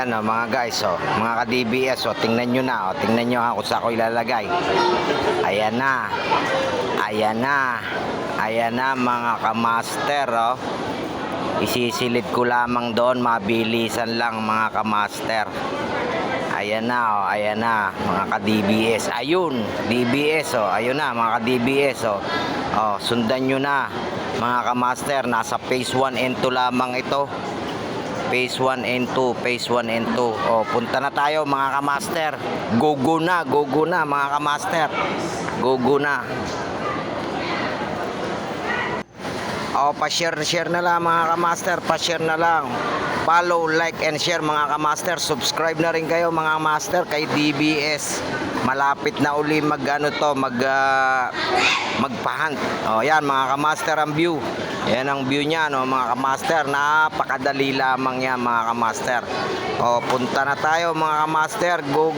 Ayan o mga guys, mga ka-DBS, tingnan nyo na, tingnan nyo ha kung saan ko ilalagay. Ayan na. Ayan na. Ayan na mga ka-master Isisilid ko lamang doon, mabilisan lang mga ka-master. Ayan na ayan na mga ka-DBS. Ayun, DBS ayun na mga ka-DBS sundan nyo na mga ka-master, nasa phase 1 and 2 lamang ito. Phase 1 and 2, phase 1 and 2. Punta na tayo mga ka-master. Go na mga ka-master. Go na. Pa-share na lang mga ka-master, pa-share na lang. Follow, like, and share mga ka-master. Subscribe na rin kayo mga master kay DBS. Malapit na uli magpahunt. Yan mga ka-master ang view. Yan ang view niya mga ka-master. Napakadali lamang yan mga ka-master. Punta na tayo mga ka-master. Go.